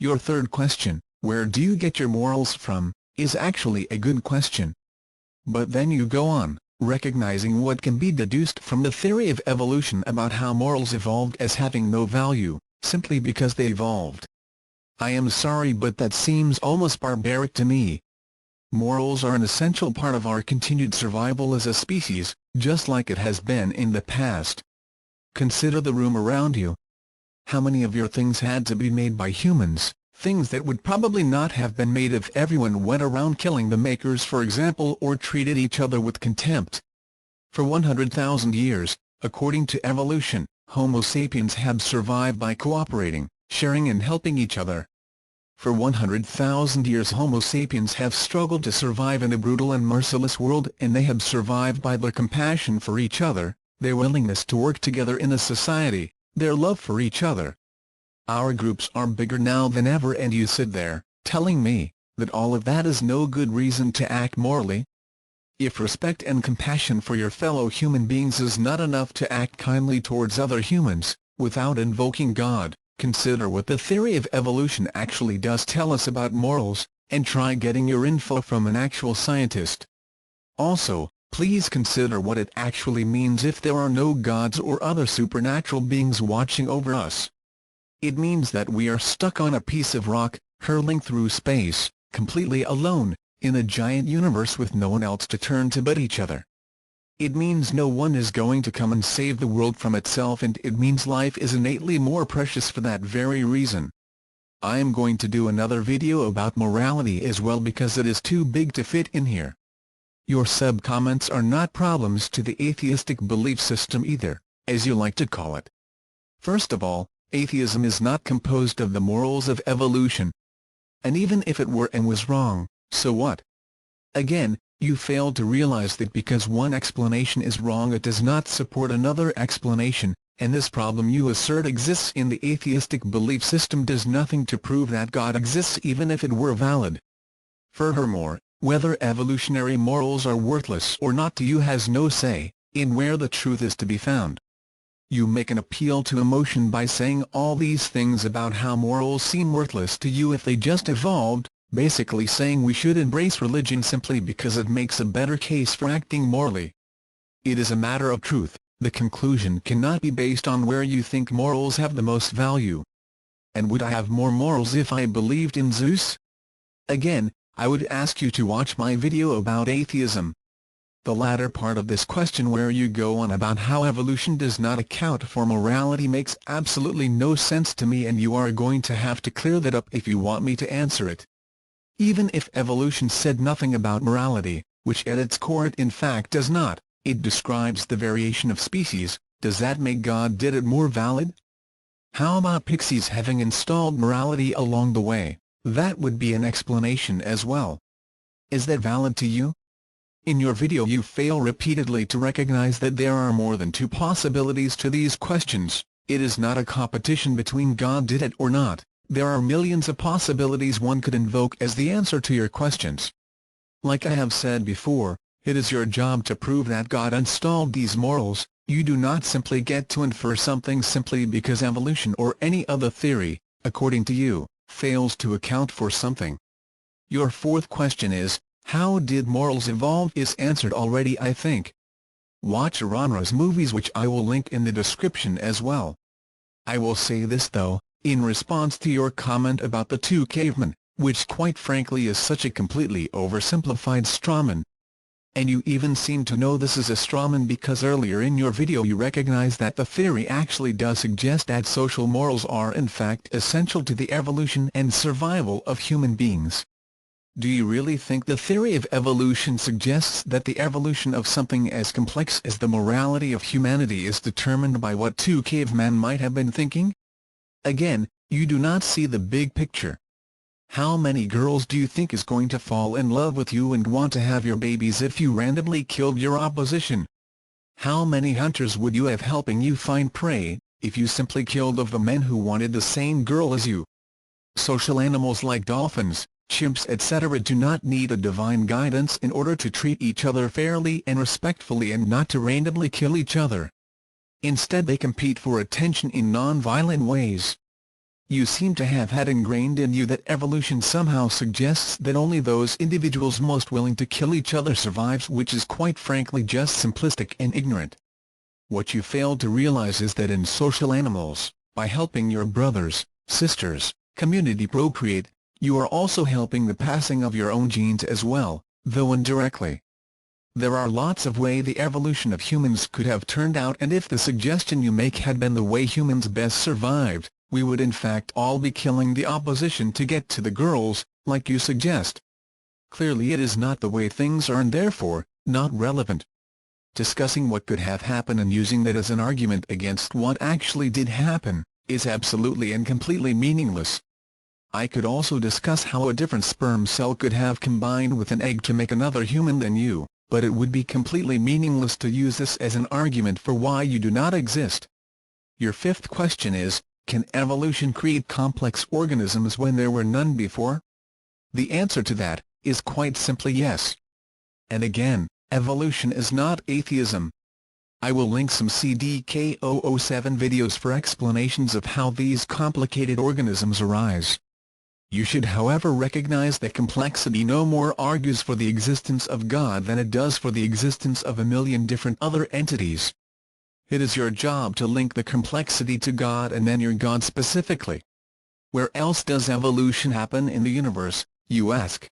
Your third question, where do you get your morals from, is actually a good question. But then you go on, recognizing what can be deduced from the theory of evolution about how morals evolved as having no value, simply because they evolved. I am sorry, but that seems almost barbaric to me. Morals are an essential part of our continued survival as a species, just like it has been in the past. Consider the room around you. How many of your things had to be made by humans, things that would probably not have been made if everyone went around killing the makers, for example, or treated each other with contempt? For 100,000 years, according to evolution, Homo sapiens have survived by cooperating, sharing and helping each other. For 100,000 years Homo sapiens have struggled to survive in a brutal and merciless world, and they have survived by their compassion for each other, their willingness to work together in a society, their love for each other. Our groups are bigger now than ever, and you sit there, telling me that all of that is no good reason to act morally? If respect and compassion for your fellow human beings is not enough to act kindly towards other humans, without invoking God, consider what the theory of evolution actually does tell us about morals, and try getting your info from an actual scientist. Also, please consider what it actually means if there are no gods or other supernatural beings watching over us. It means that we are stuck on a piece of rock, hurtling through space, completely alone, in a giant universe with no one else to turn to but each other. It means no one is going to come and save the world from itself, and it means life is innately more precious for that very reason. I am going to do another video about morality as well, because it is too big to fit in here. Your sub-comments are not problems to the atheistic belief system either, as you like to call it. First of all, atheism is not composed of the morals of evolution. And even if it were and was wrong, so what? Again, you fail to realize that because one explanation is wrong it does not support another explanation, and this problem you assert exists in the atheistic belief system does nothing to prove that God exists, even if it were valid. Furthermore, whether evolutionary morals are worthless or not to you has no say in where the truth is to be found. You make an appeal to emotion by saying all these things about how morals seem worthless to you if they just evolved, basically saying we should embrace religion simply because it makes a better case for acting morally. It is a matter of truth. The conclusion cannot be based on where you think morals have the most value. And would I have more morals if I believed in Zeus? Again, I would ask you to watch my video about atheism. The latter part of this question, where you go on about how evolution does not account for morality, makes absolutely no sense to me, and you are going to have to clear that up if you want me to answer it. Even if evolution said nothing about morality, which at its core it in fact does not, it describes the variation of species, does that make God did it more valid? How about pixies having installed morality along the way? That would be an explanation as well. Is that valid to you? In your video you fail repeatedly to recognize that there are more than two possibilities to these questions. It is not a competition between God did it or not. There are millions of possibilities one could invoke as the answer to your questions. Like I have said before, it is your job to prove that God installed these morals. You do not simply get to infer something simply because evolution or any other theory, according to you, fails to account for something. Your fourth question is, how did morals evolve, is answered already, I think. Watch Aronra's movies, which I will link in the description as well. I will say this though, in response to your comment about the two cavemen, which quite frankly is such a completely oversimplified strawman. And you even seem to know this is a strawman because earlier in your video you recognize that the theory actually does suggest that social morals are in fact essential to the evolution and survival of human beings. Do you really think the theory of evolution suggests that the evolution of something as complex as the morality of humanity is determined by what two cavemen might have been thinking? Again, you do not see the big picture. How many girls do you think is going to fall in love with you and want to have your babies if you randomly killed your opposition? How many hunters would you have helping you find prey, if you simply killed of the men who wanted the same girl as you? Social animals like dolphins, chimps etc. do not need a divine guidance in order to treat each other fairly and respectfully and not to randomly kill each other. Instead they compete for attention in non-violent ways. You seem to have had ingrained in you that evolution somehow suggests that only those individuals most willing to kill each other survives, which is quite frankly just simplistic and ignorant. What you fail to realize is that in social animals, by helping your brothers, sisters, community procreate, you are also helping the passing of your own genes as well, though indirectly. There are lots of ways the evolution of humans could have turned out, and if the suggestion you make had been the way humans best survived, we would in fact all be killing the opposition to get to the girls, like you suggest. Clearly it is not the way things are, and therefore, not relevant. Discussing what could have happened and using that as an argument against what actually did happen, is absolutely and completely meaningless. I could also discuss how a different sperm cell could have combined with an egg to make another human than you, but it would be completely meaningless to use this as an argument for why you do not exist. Your fifth question is, can evolution create complex organisms when there were none before? The answer to that is quite simply yes. And again, evolution is not atheism. I will link some CDK007 videos for explanations of how these complicated organisms arise. You should however recognize that complexity no more argues for the existence of God than it does for the existence of a million different other entities. It is your job to link the complexity to God and then your God specifically. Where else does evolution happen in the universe, you ask?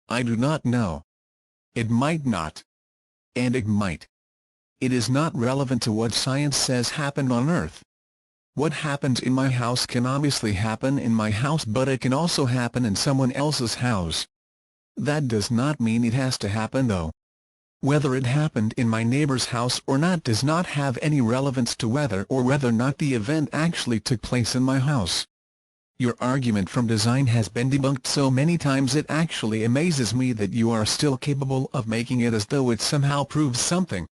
I do not know. It might not. And it might. It is not relevant to what science says happened on Earth. What happens in my house can obviously happen in my house, but it can also happen in someone else's house. That does not mean it has to happen though. Whether it happened in my neighbor's house or not does not have any relevance to whether or not the event actually took place in my house. Your argument from design has been debunked so many times it actually amazes me that you are still capable of making it as though it somehow proves something.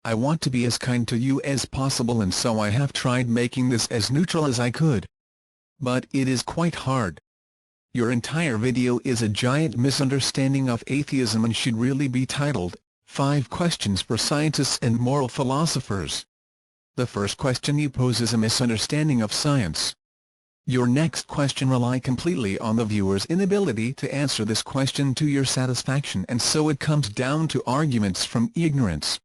I want to be as kind to you as possible, and so I have tried making this as neutral as I could. But it is quite hard. Your entire video is a giant misunderstanding of atheism and should really be titled, 5 Questions for Scientists and Moral Philosophers. The first question you pose is a misunderstanding of science. Your next question relies completely on the viewer's inability to answer this question to your satisfaction, and so it comes down to arguments from ignorance.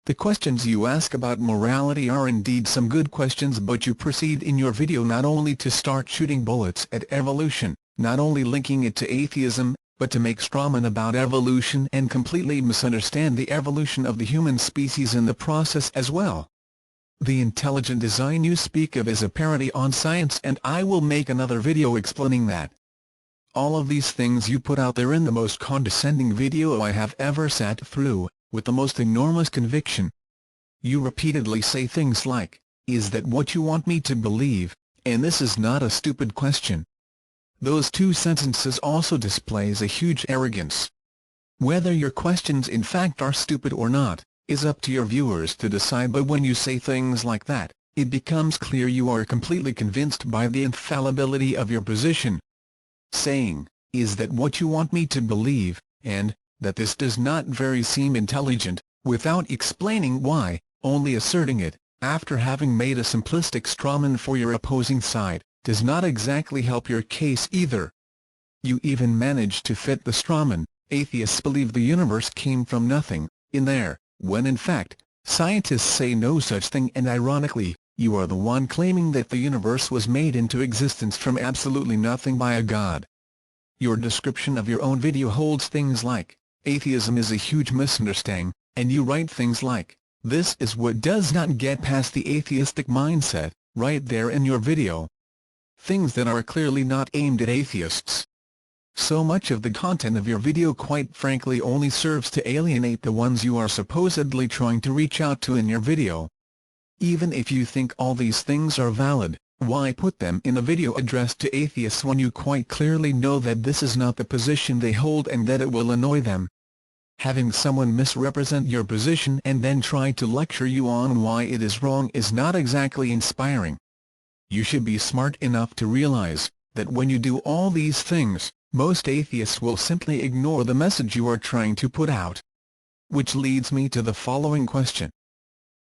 The questions you ask about morality are indeed some good questions, but you proceed in your video not only to start shooting bullets at evolution, not only linking it to atheism, but to make strawman about evolution and completely misunderstand the evolution of the human species in the process as well. The intelligent design you speak of is a parody on science, and I will make another video explaining that. All of these things you put out there in the most condescending video I have ever sat through, with the most enormous conviction. You repeatedly say things like, "Is that what you want me to believe?" and "This is not a stupid question." Those two sentences also displays a huge arrogance. Whether your questions in fact are stupid or not, is up to your viewers to decide, but when you say things like that, it becomes clear you are completely convinced by the infallibility of your position. Saying, "Is that what you want me to believe?" and "that this does not very seem intelligent," without explaining why, only asserting it, after having made a simplistic strawman for your opposing side, does not exactly help your case either. You even manage to fit the strawman, "Atheists believe the universe came from nothing," in there, when in fact, scientists say no such thing, and ironically, you are the one claiming that the universe was made into existence from absolutely nothing by a god. Your description of your own video holds things like, "Atheism is a huge misunderstanding," and you write things like, "This is what does not get past the atheistic mindset," right there in your video. Things that are clearly not aimed at atheists. So much of the content of your video quite frankly only serves to alienate the ones you are supposedly trying to reach out to in your video. Even if you think all these things are valid, why put them in a video addressed to atheists when you quite clearly know that this is not the position they hold and that it will annoy them? Having someone misrepresent your position and then try to lecture you on why it is wrong is not exactly inspiring. You should be smart enough to realize that when you do all these things, most atheists will simply ignore the message you are trying to put out. Which leads me to the following question.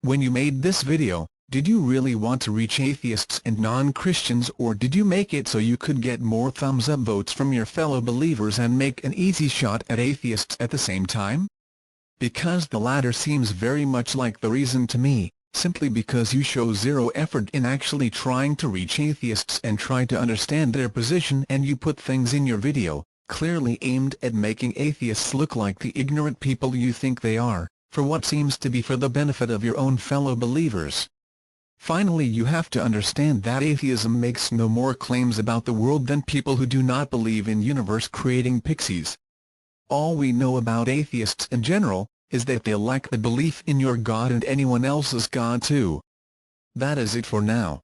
When you made this video, Did you really want to reach atheists and non-Christians, or did you make it so you could get more thumbs-up votes from your fellow believers and make an easy shot at atheists at the same time? Because the latter seems very much like the reason to me, simply because you show zero effort in actually trying to reach atheists and try to understand their position, and you put things in your video, clearly aimed at making atheists look like the ignorant people you think they are, for what seems to be for the benefit of your own fellow believers. Finally, you have to understand that atheism makes no more claims about the world than people who do not believe in universe-creating pixies. All we know about atheists in general is that they lack the belief in your God and anyone else's God too. That is it for now.